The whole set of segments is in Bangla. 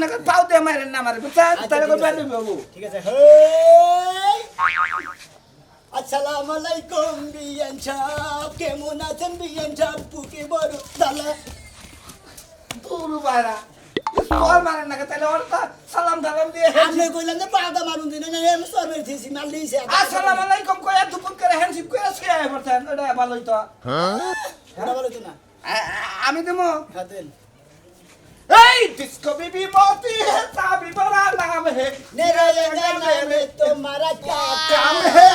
করে পাও দিয়ে মারেন না মারে বুঝছেন তাহলে করে বের বাবু ঠিক আছে হেই আসসালামু আলাইকুম বিয়ান সাহেব কেমন আছেন বিয়ান সাহেব পুকে বড় দালা দূর বাইরা ওর মারেন না তাহলে ওর তো সালাম দালাম দিয়ে আপনি কইলেন যে পাগা মারুন দিন না আমি সরবে দিছি মাল দিছে আসসালামু আলাইকুম কইয়া দুপুর করে হ্যান্ডশিপ করে শুয়ে পড়তেন ওটা ভালোই তো এটা বলো তো না আমি দেবো খাদেন এই ডিস্কো বিবি বলতি है साबी बड़ा नाम है मेरा नाम है तुम्हारा क्या काम है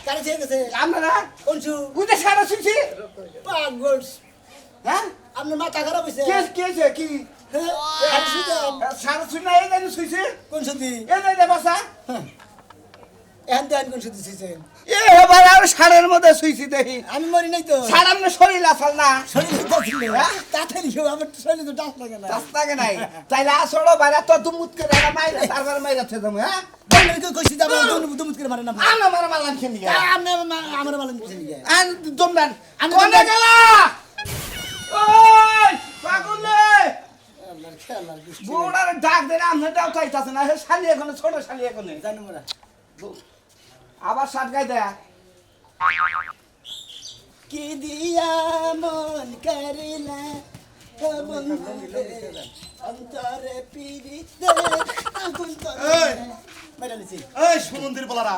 কারে ছেড়ে গেছে আমরা কোনছু বুঝে সারা শুনছি পাগল হ্যাঁ আপনার মাথা খারাপ হইছে কে কি আর শুতে সারা শুনে এই জানি শুইছে কোন সুদি এই যে বাসা এখন দেন কোন সুদি ছিছে এ এবার আর সারের মধ্যে শুইছি দেখি আমি মরি নাই তো সারার না শরীর আসাল না শরীর তো ছিল তাড়াতাড়ি কেউ আমার শরীর তো ডাক লাগে না রাস্তাকে নাই তাইলে আসড়ো বাইরে তো দুমুত করে মাইরা তারপর মাইরাছে তুমি হ্যাঁ বলে তো কইছি যাবে দুমুত করে মারে না আমরা মারা মারলাম খেলি আপনি আমার মালেন দিছেন কি আন দমদান আমি কোনে গেলা ওই পাগলে আল্লাহর খেলার দৃষ্টি বুড়ার ডাক দেন আমনেটাও চাইতাছে না হে শালি এখনো ছোট শালি এখনো জানো মোরা আবার সাত গাই দেয়া কি দিয়া মন করিলা ও বন্ধু অন্তরে পিরিতে আগুন তো এই! মেরা নিছি এই সমুদ্রের বলারা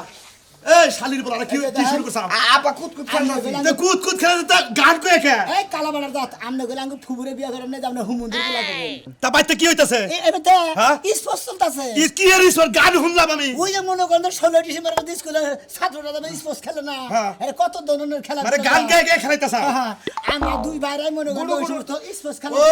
এই শালির বলারা কি কি শুরু করছ আপা কুতকুত খান্দাছি তে কুত কুত খেলে তা গান কই একা এই কালা বাড়ার দাঁত আমনে গেলে আঙ্গু ফুবুরে বিয়া করেন না আমরা হুমুন্দির বলা করব তা বাইতে কি হইতাছে এই এবারে হ্যাঁ? স্পষ্ট চলতাছে ই কি এর ঈশ্বর গান শুনলাম আমি ওই যে মনে করেন 16 ডিসেম্বর মধ্যে স্কুলে ছাত্ররা যাবে স্পোর্টস খেলে না হ্যাঁ। আরে কত ধরনের খেলা মানে গান গায় গায় খেলাইতাছ হ্যাঁ আমরা দুই ভাইরাই মনে করেন ওই সমস্ত স্পোর্টস খেলা ও!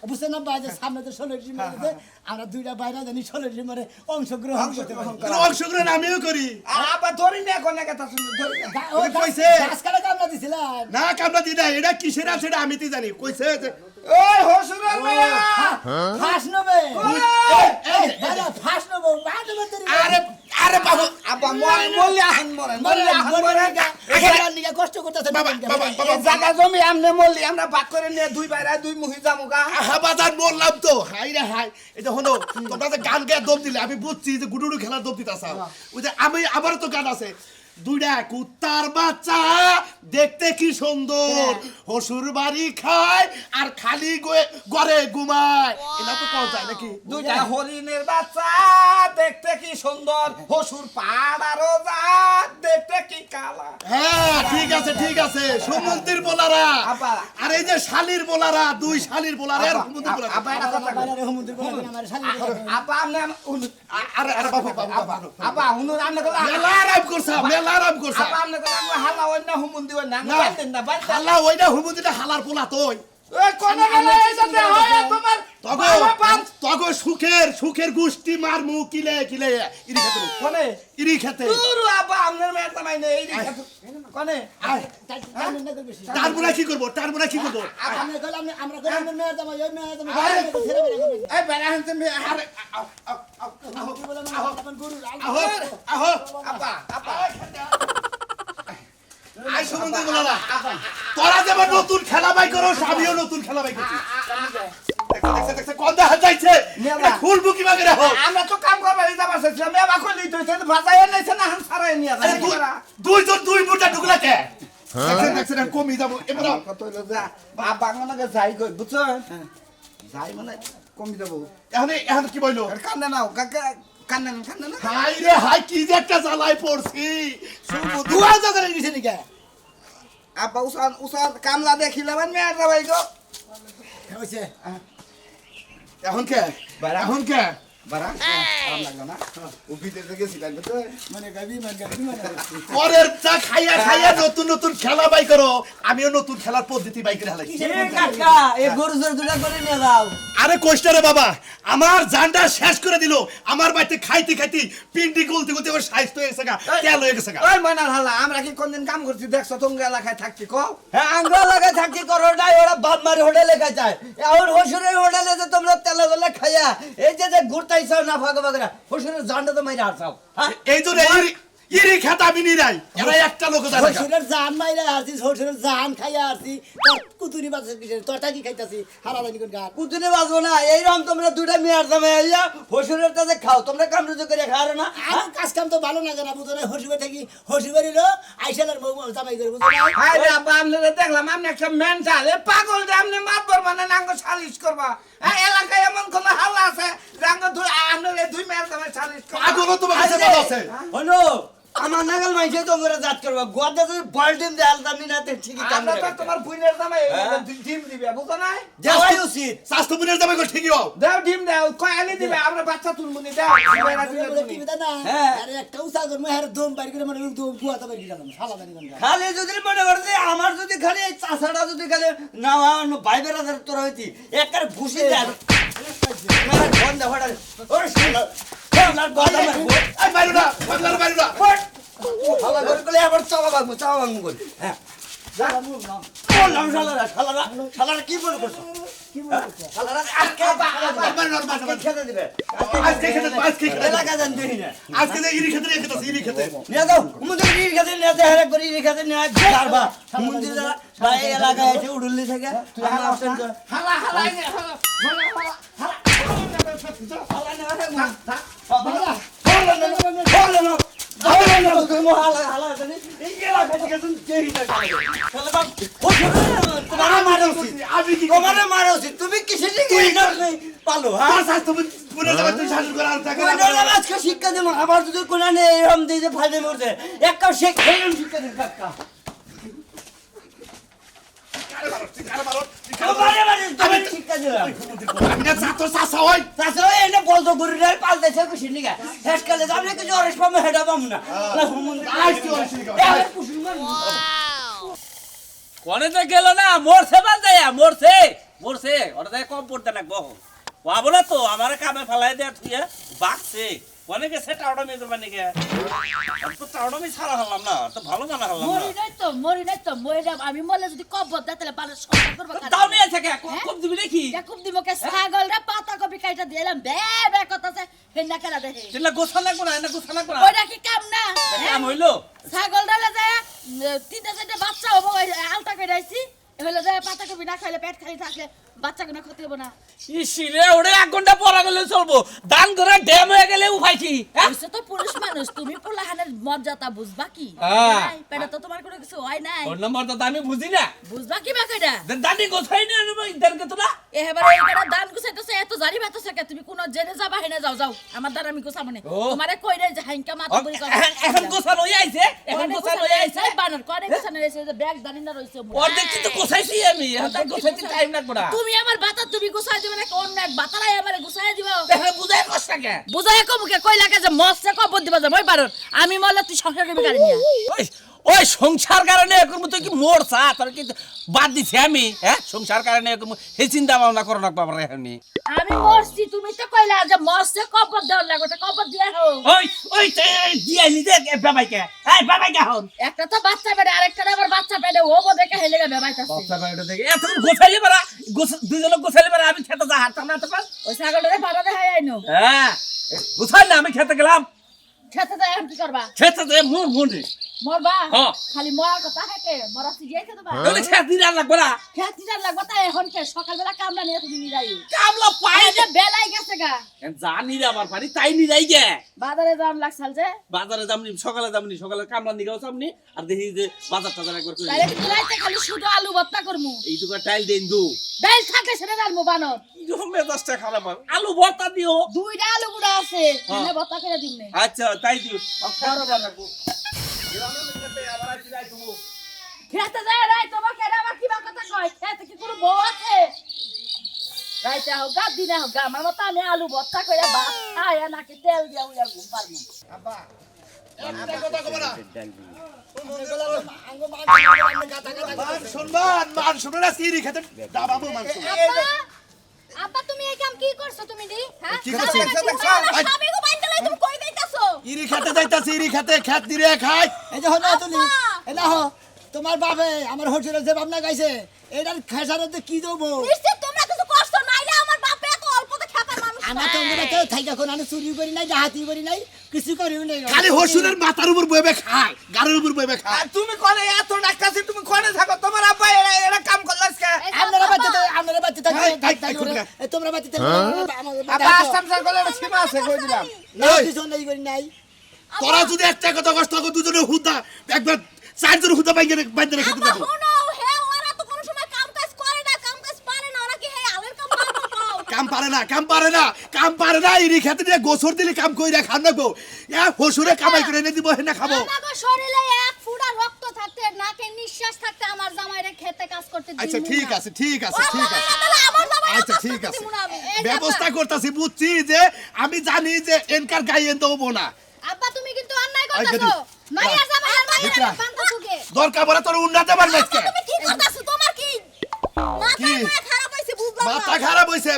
বুঝছেন না ভাই যে সামনে তো 16 ডিসেম্বর আছে আমরা দুইটা ভাইরা জানি 16 ডিসেম্বরে অংশগ্রহণ করতে পারি কোনো অংশগ্রহণ আমিও করি আপা ধরি না কোনে কথা শুনি ধরি না ও ওই কইছে। গাছ কাটা কামনা দিছিলেন না কামনা দিদা এটা কিসের আছে এটা আমি তো জানি কইছে যে ওই হসুরের মেয়া ফাঁস নেবে ওই! এই ভাইরা ফাঁস নেবে বাদ মত আরে আরে বাবু আপা মরলে আহন মরলে আহন মরে নিয়ে কষ্ট করতেছে বাবা বাবা বাবা জায়গা জমি আমনে মরলি আমরা ভাগ করে নিয়ে দুই বাইরা দুই মুহি যামুগা হাবাজার বললাম তো হাই রে হাই এটা হলো তোমরা যে গান গায়ে দম দিলে আমি বুঝছি যে গুডুডু খেলার দম দিতাছ ওই যে আমি আবারও তো গান আছে দুইটা কুত্তার বাচ্চা দেখতে কি সুন্দর হসুর বাড়ি খায় আর খালি ঘরে ঘুমায় এটা তো পাওয়া যায় নাকি দুইটা হরিণের বাচ্চা দেখতে কি সুন্দর হসুর পাড়ারও জাত দেখতে কি কালা হ্যাঁ ঠিক আছে সমুদ্রের বোলারা আপা। আর এই যে শালির বোলারা দুই শালির বোলারা আর সমুদ্রের বোলারা আপা এটা কথা কই। হুমুন্দির বলা আমার শালি আপা আমনে আরে আরে বাবু বাবু আপা হুনুর আমনে কলা মেলা আরাম করছা আপা আমনে কলা আমরা হালা অন্য হুমুন দিও না না। বাইতেন না বাইতেন হাল্লা ওইটা হুমুদিটা হালার পোলা তোই ওই কোন গেলে এইটাতে হয় তোমার বাবা পাঁচ তগো সুখের গুষ্টি মার মু কিলে ইরি খেতে কোনে ইরি খেতে দূর আপা আমনের মেয়ের তামাই নেই এই দেখো কোনে তারপরে কি করবো আমরা গেলাম আমরা গেলাম মেয়ের জামাই ওই মেয়ের জামাই এই বেড়া হানতে মে আরে আহো আহো আপা আই সমুদ্র বলারা তোরা যেমন নতুন খেলা বাই করো আমিও নতুন খেলা বাই করছি দেখছে কোন দেখা যাইছে খুলবো কি মাগে রাখো আমরা তো কাম করবার এই যাবার চাইছিলাম মেবা কইলি তো সে ভাজায় নাইছে না হান সারাই নিয়া যায় দুইজন দুই মুটা ঢুকলা কে দেখছেন কমি যাবো এবার কত হইলো যা বাংলাকে যাই কই বুঝছো যাই মানে কমি যাবো এখন কি বইলো আর কান্দে নাও কাকা কান্দে না হাই রে হাই কি যে একটা জ্বালাই পড়ছি দুয়া জগরে গেছে নিকে আপা উসান কামলা দেখিলাম মেয়ের যাবাই গো হইছে এখন কে বারা আরাম লাগলো না ও ভিতরে গেছিলাম তো মানে গাবি মানে পরের চা খাইয়া নতুন খেলা বাই করো আমিও নতুন খেলার পদ্ধতি বাই করে হালাই কাকা এই গরু জোর দুটা করে নিয়ে যাও আরে কোষ্টারে বাবা আমার জানটা শেষ করে দিল আমার বাড়িতে খাইতে পিন্ডি গলতে ওর সাইজ তো হয়ে গেছে তেল হয়ে গেছে ওই ময়নাল হালা আমরা কি কোনদিন কাম করছি দেখছো তুমি এলাকায় থাকছি কও হ্যাঁ আঙ্গুল লাগায় থাকি করোটাই ওরা বাপ মারি হোটেলে খাই যায় আর হসুরের হোটেলে যে তোমরা তেলে তেলে খাইয়া এই যে ঘুরতাইছ না ফাঁকা ফাঁকা হসুরের জানটা তো মাইরা আসাও হ্যাঁ এই জন্য ইরি খেতে আমি নিরাই এরা একটা লোক জানে না। শ্বশুরের জান মাইরা আসছি, শ্বশুরের জান খাইয়া আসছি, তোর কুতুরি বাচ্চা কিসের, তোরটা কি খাইতাছি, হারাদানি কোন গা। কুতুনে বাঁচবো না এইরকম তোমরা দুটা মেয়ার দামে আইয়া হসুরের তাতে খাও তোমরা কামড়ে করে খাও না আমার কাজ কাম তো ভালো লাগে না, বুঝো না, হসুবে থাকি, হসুবেরই লো, আইসালের বউ জামাই করে, বুঝো না। হাই রে আব্বা আপনারা দেখলাম আপনি একটা মেন্টাল এ পাগল যে আপনি মাতবর মানে নাঙ্গ সালিশ করবা হ্যাঁ এলাকায় এমন কোন হাল্লা আছে রাঙ্গ দুই আপনারা দুই মেয়ের দামে সালিশ করবা পাগলও তোমার কাছে বড় আছে। হলো আমার নাগাল মাইছে তোমরা জাত করবা গোয়াতে যদি বলডিম দেয়াল দামি না তে ঠিকই আমরা কামড়ে তো তোমার বুইনের দামে ডিম দিবে বুঝো না যাওয়াই উচিত স্বাস্থ্য বুনের যাবে কো ঠিকই হও। দাও ডিম দাও কয় আনি দিবে আমরা বাচ্চা তুলমুনি দাও মেয়েরা দিলে বলে তুমি। কি বিধা না, হ্যাঁ। আরে একটা উচা করবো, হ্যাঁ দম বাইর করে মানে দম কুয়াতে বাইর করে দিলাম, হারাদানি কোন গা। খালি যদি মনে করে যে আমার যদি খালি এই চাষাটা যদি খালি না ভাই বেড়াদের তোরা হইতি একবারে ভুসি দেয় বন্ধ হঠাৎ ওরে শালা শালার গলা মারবো এই বাইরে না পাগলার বাইরে না। শালা করে গলে আবার চাওয়া ভাঙবো বল হ্যাঁ জ্বালা মুখ নাম, বললাম শালারা কি বলে করছো কি মনে করছো? শালারা আজকে আজকে খেতে দিবে আজকে খেতে এলাকা জান দিই না আজকে যে ইরি খেতে খেতে ইরি খেতে নিয়ে দাও মুন্দির রির খেতে নিয়ে দে হেরে করে রির খেতে নিয়ে যারবা মুন্দির ভাই এলাকা এসে উড়ুলি থেকে আমরা অপশন করে হালা হালা হালা তুমি কিসে পালো আর স্বাস্থ্য বুনের যাবে তুই শাসন করা আর থাকে আজকে শিক্ষা দেবো আবার যদি কোনা নেই এরকম দিয়ে যে ফাইদে মরছে একটা শিক্ষা দিন কাকা শিক্ষা দিলাম আমি না ছাত্র চাষা হই তাছাড়া এনে বলতো গরুটার পাল্টেছে খুশি নিগা হেসকালে যাবে কিছু অরেশ পাবো হেডা পাবো না আজকে অরেশ নিগা। কনেতে গেল না মরছে বাজায়া মরছে মরছে ওটা যায় কম পড়তে লাগবো বাবু না তো আমার কামে ফেলাই দেয়া তুই বাকছে কনে গেছে টাউডা মেয়ে করবা নাকি তো টাউডা মেয়ে ছাড়া হলাম না তো ভালো জানা হলাম না মরি নাই তো মরে যাব আমি মরলে যদি কবর দেয় তাহলে বাড়ির সংসার করবো দাও নিয়ে থাকে কম দিবি নাকি খুব দিমকে ছাগলরা পাতা কপি কাইটা দিলাম বে বে কথাছে হেন্না কেলা দেখে তেলা গোছা লাগবো না না গোছা লাগবো না ওইটা কি কাম না কাম হইলো ছাগলরা যায় তিনটা চারটে বাচ্চা হবো আলতা করে আইছি হইলে যায় পাতা কপি না খাইলে পেট খালি থাকলে বাচ্চা কোনো ক্ষতি হবো না ইসিরে ওরে 1 ঘন্টা পড়া গেলে চলবো দান করে ড্যাম হয়ে গেলে উপাইছি ওইসে তো পুরুষ মানুষ তুমি পোলাহানের মর্যাদা বুঝবা কি হ্যাঁ। নাই, পেটে তো তোমার কোনো কিছু হয় নাই ওর নম্বর তো আমি বুঝি না বুঝবা কি বা কইরা দানি গোছাই না ইদারকে তোরা এবারে এইটা দান গুছাইতেছে এত জারি বাতাছে কে তুমি কোন জেনে যাবা হেনে যাও যাও আমার দ্বারা আমি গুছাবো না ও। তোমারে কইরে যে হাইঙ্কা মাথা বলি এখন গোছা লই আইছে এখন গোছা লই আইছে বানর করে গুছানো রইছে যে ব্যাগ দানি না রইছে ওর দেখছি তো গোছাইছি আমি এখন তো গোছাইতে টাইম লাগবে না তুমি আমার বাতা তুমি গুছাই দিবে না কোন এক বাতালাই আমারে গুছাই দিবা দেখে বুঝাই কষ্ট কে বুঝাই কো মুখে কই লাগে যে মস্তে কবর দিবা যে মই বানর আমি মরলে তুই সংসার করবি গাড়ি নিয়া ওই ওই সংসার কারণে এরকম তুই কি মরছা তোর কি বাদ দিছি আমি হ্যাঁ সংসার কারণে এরকম এই চিন্তা ভাবনা করো না বাবার এখনি আমি মরছি তুমি তো কইলা যে মস্তে কবর দেওয়ার লাগে তো কবর দিয়া হো ওই ওই দিয়ালি দে বাবাইকে এই বাবাইকে হন একটা তো বাচ্চা পেটে আরেকটা আবার বাচ্চা পেটে ও দেখে হেলে গে বেবাইতাছে বাচ্চা বাইরে দেখে এত গোছাইলে পারা দুইজন গোছাইলে পারা আমি খেতে যা হাঁটতাম না তো পার ওই ছাগলটারে বাবা দেখাই আইনো হ্যাঁ গোছাই না আমি খেতে গেলাম খেতে যায় এখন কি করবা খেতে দে মুন মুনি মরবা হ্যাঁ। খালি মরার কথা হেকে মরা সিজিয়ে খেতে পারবা ওই খেতে না লাগবে না খেতে যার লাগবে তাই এখন কে সকালবেলা কামলা নিয়ে তুমি নিরাই কামলা পাই এই যে বেলাই গেছে গা জানি রে আমার পানি তাই নি যাই গে বাজারে যাম লাগছাল যে বাজারে যামনি সকালে কামলা নিগাও সামনি আর দেখি যে বাজার টাজার একবার করে তাহলে কি রাইতে খালি শুধু আলু ভর্তা করমু এইটুকু টাইল দেন দু ডাল থাকে সেটা ডালমু বানর এইরকম মেজাজটা খারাপ হয়। আলু ভর্তা দিও দুইটা আলু গুড়া আছে এনে ভর্তা করে দিমনে আচ্ছা তাই দিও খেতে যায় রাই তোমাকে এটা আবার কিবা কথা কয় খেতে কি কোনো বউ আছে রাইতে হোক গা দিনে হোক গা আমার মতো আমি আলু ভর্তা করে ভাত খাই আর নাকি তেল দিয়া উইয়া ঘুম পারবো একটা কথা কব না আঙ্গো মান গাতা গাতা মান সম্মান মান সম্মান আছে ইরি খেতে দাবাবো মান সম্মান আব্বা তুমি এই কাম কি করছো তুমি দি হ্যাঁ কি করছি? স্বামী গো বাইন্দা লাই তুমি কই যাইতাছো ইরি খেতে যাইতাছি ইরি খেতে খেত দিরে খাই এই যে হলো তুলি এই না হো তোমার বাপে আমার হোটেলে যে ভাবনা গাইছে এটার খেসারতে কি দেবো নিশ্চয় তোমরা কিছু কষ্ট নাইলে আমার বাপে এত অল্পতে খেপার মানুষ আমার তো আমরা কেউ থাইকা কোন আমি চুরি করি নাই ডাহাতি করি নাই কিছু করিও নাই খালি হসুরের মাথার উপর বইবে খায় গাড়ির উপর বইবে খায় আর তুমি কোনে এত ডাক্তারছি তুমি কোনে থাকো তোমার আব্বা এরা কাম করলাস কে আপনারা বাচ্চা থাকবে তোমরা বাচ্চা আব্বা আসাম স্যার বলে সীমা আছে কই দিলাম নাই করি নাই তোরা যদি একটা কথা কষ্ট করে দুজনে হুদা একবার চারজন হুদা বাইকে বাইন্দে রেখে দিতে আব্বা শোনো হে ওরা তো কোনো সময় কাম কাজ করে না কাম কাজ পারে না ওরা কি হে আলের কাম পারে না কাম পারে না ইরি খেতে দিয়ে গোসর দিলে কাম কইরা খান নাকবো এ হসুরে কামাই করে এনে দিব হেনা খাবো আমাগো শরীরে এক ফুটা রক্ত থাকতে নাকে নিঃশ্বাস থাকতে আমার জামাইরে খেতে কাজ করতে দিই আচ্ছা ঠিক আছে আমার জামাই আচ্ছা ঠিক আছে ব্যবস্থা করতেছি বুঝছি যে আমি জানি যে এনকার গায়ে দেবো না আব্বা তুমি কিন্তু অন্যায় আচ্ছা, করতেছো ঠিক। মাইয়া জামাই আর মাইয়া ঠিক। বান্ধা সুকে দরকার পড়ে তোর উন্নতে পারবে আজকে তুমি কি করতেছো তোমার কি কি? মাথা খারাপ হইছে বুঝলাম না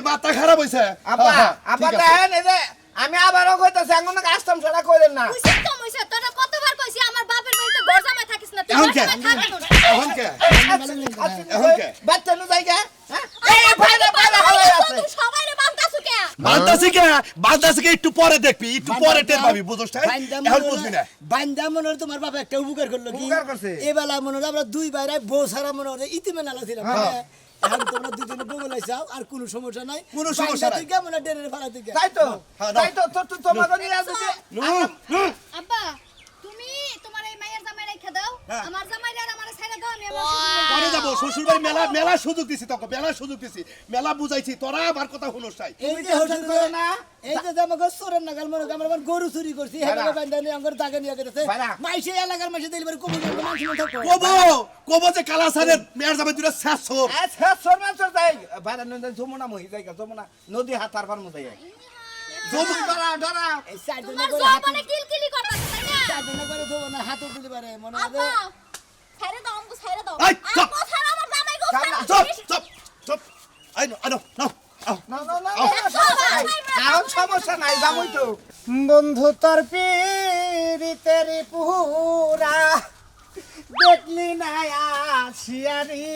মাথা খারাপ হইছে আব্বা হ্যাঁ, আব্বা ঠিক আছে। দেখেন এই যে আমি আবারও কইতাছি এখন আসাম ছাড়া কইলেন না বুঝছিস তো মইছে তোরা কতবার কইছি আমার বাপের বাড়িতে ঘর জামাই থাকিস না তুই এখন ঘর কে? জামাই থাকবি না এখন কে এখন কে? বাচ্চা নু জায়গা এই ভাইরা ভাইরা হালাই আছে তুই সবাইরে বান্তাছু কে বালদাসি কে একটু পরে দেখবি একটু পরে টের পাবি বুঝছ এখন বুঝবি না বান্দা মনে হয় তোমার বাবা একটা উপকার করলো কি উপকার করছে? এবেলা মনে হয় আমরা দুই বাইরে বউ সারা মনে হয় ইতিমে নালা ছিলাম এখন তোমরা দুজনে বগলাই যাও আর কোনো সমস্যা নাই কোনো সমস্যা নাই। তুই কেমন ডেনের ভাড়া থেকে তাই তো হ্যাঁ, দাও। তাই তো তোমাকে নিয়ে আসছে আব্বা তুমি তোমার এই মায়ের জামাই রেখে দাও হ্যাঁ। আমার জামাইরে আর আমার ছেড়ে দাও আমি আমার পরে যাবো শ্বশুর বাড়ি মেলা সুযোগ দিছি তোকে মেলা বুঝাইছি তোরা আমার কথা শুনোস নাই এই যে হোটেল করে না এই যে আমাকে চোরের নাগাল মনে আমরা আমার গরু চুরি করছি হেলে বান্দা নিয়ে আমার দাগে নিয়ে গেছে ভাড়া। মাইসে এলাকার মাইসে দিলবার কবুল করে মানুষ মনে থাকো কবো যে কালাসানের মেয়ের যাবে দুটা শেষ আচ্ছা সরমাসর যাই ভাইরা নদী যমুনা মহি জায়গা যমুনা নদী হাতার পার মতো যাই ডরা ডরা এই সাইডে তোমার করে হাত জবানে কিলকিলি করতেছ তাই না সাইডে করে দেবো না হাতও দিতে পারে মনে আব্বা হবে ছেড়ে দাও আমাকে ছেড়ে দাও এই, চুপ। আর কথা আমার জামাই গো চুপ আনো না না না এখন সমস্যা নাই যাবই তো বন্ধু তোর পীড়িতের পুরা দেখলি না আসিয়ারি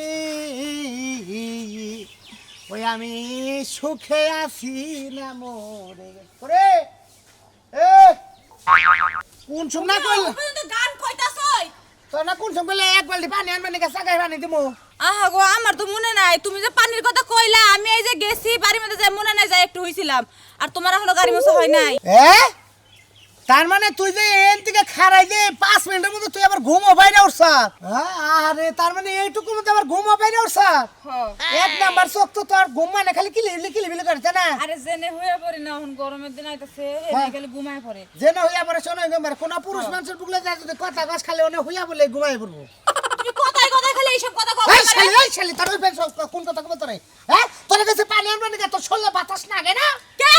ওই আমি সুখে আছি না মোরে ওরে এ কোন সময় কইল তুমি তো গান কইতাছই তোর না কোন সময় কইলে এক বালতি পানি আনবে নাকি সাগাই পানি দিমু আহা গো আমার তো মনে নাই তুমি যে পানির কথা কইলা আমি এই যে গেছি বাড়ির মধ্যে যাই মনে নাই যাই একটু হইছিলাম আর তোমার এখনো গাড়ি মোছা হয় নাই এ তার মানে তুই যে এন থেকে খারাই যে 5 মিনিটের মধ্যে তুই আবার ঘুমো বাইরে উঠছ আরে তার মানে এইটুকুর মধ্যে আবার ঘুমো বাইরে উঠছ এক নাম্বার চোখ তো তোর ঘুম মানে খালি কিলিবিলি করছে না আরে জেনে হইয়া পড়ি না এখন গরমের দিন আইতাছে এই খালি ঘুমায় পড়ে যে না হইয়া পরে শোনো গেমার কোন পুরুষ মানুষের বুকলে যায় যদি কথা গাছ খালি ওনে হইয়া বলে ঘুমাই পড়বো তুমি কথাই খালি এইসব কথা কও এই শালি তোর ওই কোন কথা কবে তোরে হ্যাঁ তোর কাছে পানি আনবে নাকি তোর শরীরে বাতাস লাগে না কে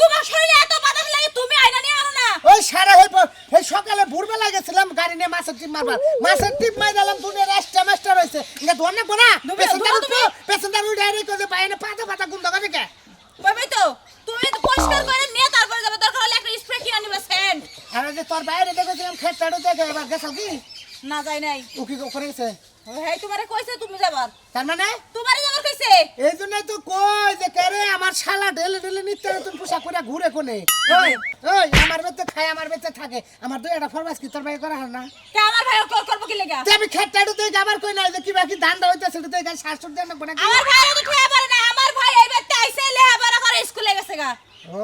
তোমার শরীরে এত বাতাস লাগে তুমি আইনা নিয়ে আনো না ওই সারা এই সকালে ভোরবেলা গেছিলাম গাড়ি নিয়ে মাছের টিপ মারবার মাছের টিপ মাই দিলাম দুনিয়া রেস্টা মাস্টার হইছে ইঙ্গা ধর না কোনা পেছনদার উড়ে আইরে কই বাইরে পাতা গুন্দ করে কে ভাই তো তুমি তো পরিষ্কার করে নিয়ে তারপরে যাবে দরকার হলে একটা স্প্রে কিনে নিবে সেন্ট আরে যে তোর বাইরে দেখেছিলাম খেতটাড়ো দেখে এবার গেছাল কি না যাই নাই ও কি করে গেছে হেই তোমারে কইছে তুমি যাবার তার মানে তোমারে যাবার কইছে এই জন্যই তো কই যে কেরে আমার শালা ঢেলে নিতে তুমি পোশাক করে ঘুরে কোনে ওই আমার বেতে খায় আমার বেতে থাকে আমার দুই একটা ফরমাস কি তোর ভাই করা হয় না কে আমার ভাই করব কি লাগা তে আমি খেতটাড়ো দেখে আবার কই না যে কি বাকি ধান্দা হইতাছে তো দেখে শাশুড় দেন না কোনা আমার ভাই তো ঠেয়া পারে না আমার ভাই এই বেতে আইছে লেহাপড়া করে স্কুলে গেছে গা ও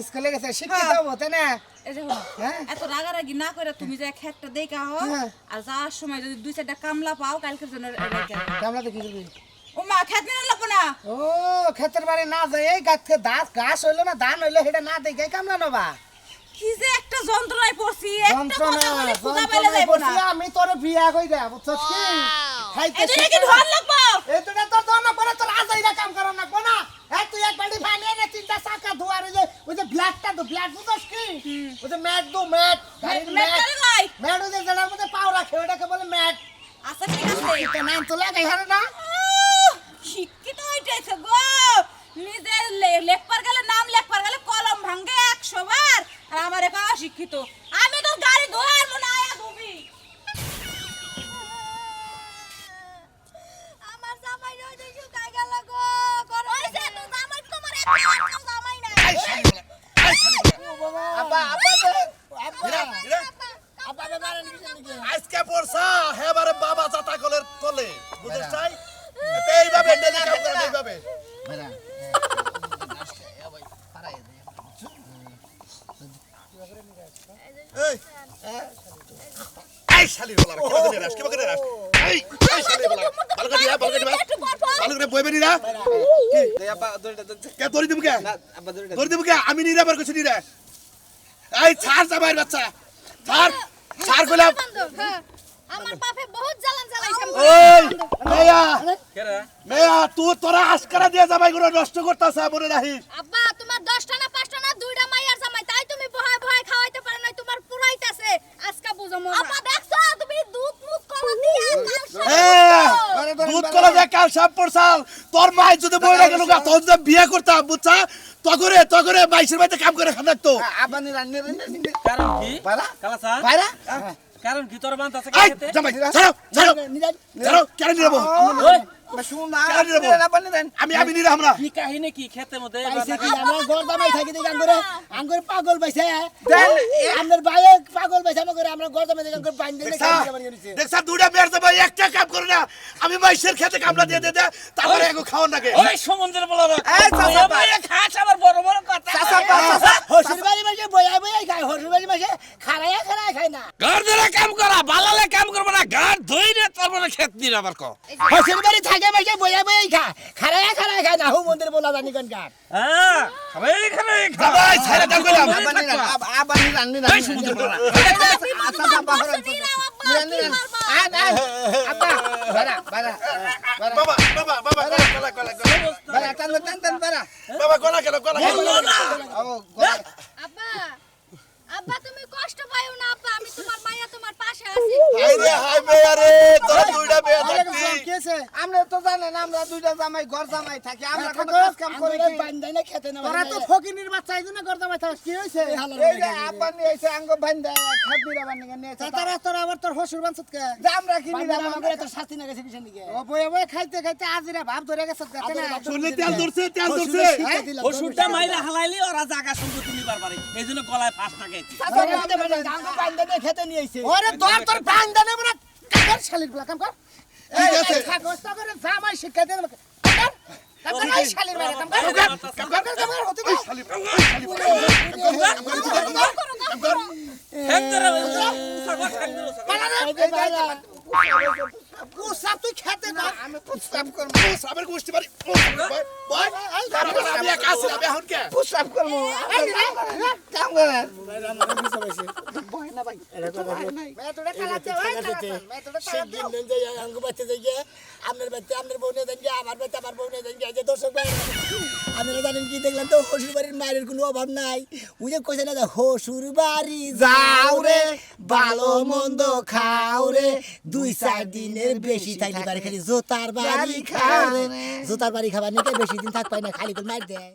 স্কুলে গেছে শিক্ষিত হবো তাই না এই যে শোনো, হ্যাঁ? এত রাগারাগি না করে তুমি যে খেতটা দেখা হও হ্যাঁ। আর যাওয়ার সময় যদি 2-4টা কামলা পাও কালকের জন্য রেখে কামলা তো কি করবি ও মা খেত নিয়ে লাগবো না ও ক্ষেতের বাড়ি না যায় এই ঘাস হইলো না ধান হইলো সেটা না দেখে কামলা নবা কি যে একটা যন্ত্রণায় পড়ছি একটা কথা বলে খুদা পেলে যন্ত্রণায় যাইবো না পড়ছি, আমি তোরে বিয়া কই দে বুঝছস কি খাইতে এই দুইটা কি ধর লাগবো এই দুটা তোর ধন করে তোর আজাইরা কাম করা না কোনা এই তুই এক বাড়ি পানি এনে তিনটা চাকা ধোয়ার ওই যে ব্ল্যাকটা তো ব্ল্যাক বুঝছস কি ওই যে ম্যাট ম্যাট গাড়ির ম্যাট ম্যাট করে লই। ম্যাট ওই যে জানার মধ্যে পাও রাখে ওটাকে বলে ম্যাট আচ্ছা ঠিক আছে তো নাম তো লাগাই হারে না শিক্ষিত হইতেছে গো নিজের লেখবার গেলে নাম লেখবার গেলে কলম ভাঙে 100 বার আর আমার একা শিক্ষিত আমি তো গাড়ি ধোয়ার মনে আয়া ধুবি আমার জামাই রই দেখি কাই গেল গো কইছে তো জামাই তোমার একটা জামাই নাই আব্বা আব্বা শালির বলা কি করে রাস কি করে রাস এই শালির বলা ভালো করে দিয়া ভালো করে দিবা ভালো করে বইবে নিরা এই আব্বা দড়িটা ধরছে কে তোরি দিবু কে না আব্বা দড়িটা তোরি দিবু কে আমি নিরাবার কইছি নিরা এই ছাড় জামাইর বাচ্চা ছাড় গোলাম হ্যাঁ আমার বাপে বহুত জ্বালান জ্বালাইছাম ওই মেয়া কেরে মেয়া তুই তোরা আশকারা দিয়ে জামাই গুলো নষ্ট করতাছ মনে রাখিস আব্বা তোমার 10টা না 5টা না 2টা মাইয়ার জামাই তাই তুমি ভয় ভয় খাওয়াইতে পারো না তোমার পুরাইতাছে আজকে বুঝো মজা আব্বা দেখছো তুমি দুধ মুখ কলা দিয়া দুধ কলা যে কাল সাপ পড়ছাল তোর মাই যদি বইরা গেল গা তোর যদি বিয়ে করতাম বুঝছা তগরে বাইশের বাড়িতে কাম করে খান তো আব্বা নি রান্নে কারণ কি পালা কালা স্যার বাইরা কারণ কি তোর বান্ত আছে এই খেতে জামাই ছাড়ো কেন নিরাবো ওই শুন না কেন নিরাবো আমি নিরা আমরা কি কাহিনী কি খেতে মধ্যে পাইছে কি আমরা গরদামাই থাকি দেখি আঙ্গুরে পাগল পাইছে দেন আমাদের ভাইয়ে পাগল পাইছে আমাদের আমরা গরদামাই দেখি আঙ্গুর পাইন দিলে দেখছা দুইটা মেয়ের জামাই একটা কাম করে না আমি বাইশের খেতে কামলা দিয়ে দে তারপরে এগো খাওয়ান লাগে ওই সমুদ্রের বলা এই চাচা ভাই খাস আবার বড় বড় কথা হসুর বাড়ি মাসে বয়া বয়া খায় হসুর বাড়ি মাসে খারায়া খায় না ঘর ধরে কাম করা বালালে কাম করব না ঘর ধইরে তারপরে খেত দিন আবার ক হসুর বাড়ি থাকে মাসে বয়া বয়া খারায়া খায় না হু মন্দির বলা জানি কোন কার হ্যাঁ খাবে খাবে জামাই ছাইরা দাম কইলাম আব্বা নি রান্নে এই সমুদ্রের বলা আব্বা বাড়া বাবা গলা বাবা গলা গেল আব্বা আব্বা তুমি কষ্ট পাইও না আব্বা আমি তোমার মাইয়া তোমার পাশে আছি হাই মেয়া রে তোর দুইটা মেয়া থাকতি আমরা তো জানেন আমরা দুইটা জামাই ঘর জামাই থাকি আমরা কোনো কাজ কাম করি কি বান্দাই না খেতে না তোরা তো ফকিনির বাচ্চা এইজন্য গর্দামাই থাকস কি হইছে এই যে আব্বা নিয়ে এসে আঙ্গ বান্দা খাবিরা বান্দিকে নিয়ে তারা তোরা আবার তোর হসুর বানছত কে আমরা কি নিলাম আমরা তো শাস্তি না গেছে কিসের দিকে ও বয়ে বয়ে খাইতে খাইতে আজিরা ভাব ধরে গেছে গাতে না শুনলে তেল ধরছে ওষুধটা মাইরা হালাইলি ওরা জায়গা সম্পত্তি নিবার পারে এইজন্য গলায় ফাঁস থাকে আঙ্গ বান্দা নিয়ে খেতে নিয়ে এসে ওরে তোর বান্দা নেব না কাকার শালির বলা কাম কর ঠিক আছে। এই থাকস তো করে জামাই শিক্ষা দে কাম কর এই শালির মেরে কাম কর হতে দে হেতরে সাগর খাইলো পুসাব তুই খেতে না আমি পুষ্পাপ করব সাবের গোষ্ঠী বাড়ি বয় আমি একা আছি আমি এখন কে পুষ্পাপ করব কাম করেন ভয় না ভাই মে তোরে কালাতে ভাই মে তোরে সেদিন দিন যাই আঙ্গ বাচ্চা যাই আপনার বাচ্চা আপনার বউ নিয়ে যাই আমার বাচ্চা আমার বউ নিয়ে যাই যে দর্শক ভাই আপনারা জানেন কি দেখলেন তো হসুর বাড়ির মায়ের কোনো অভাব নাই ওই যে কইছে না যে হসুর বাড়ি যাও রে ভালো মন্দ খাও রে 2-4 দিনের বেশি থাকলে বাড়ি খালি জোতার বাড়ি খাও রে জোতার বাড়ি খাবার নিতে বেশি দিন থাক পাই না খালি করে মার দেয়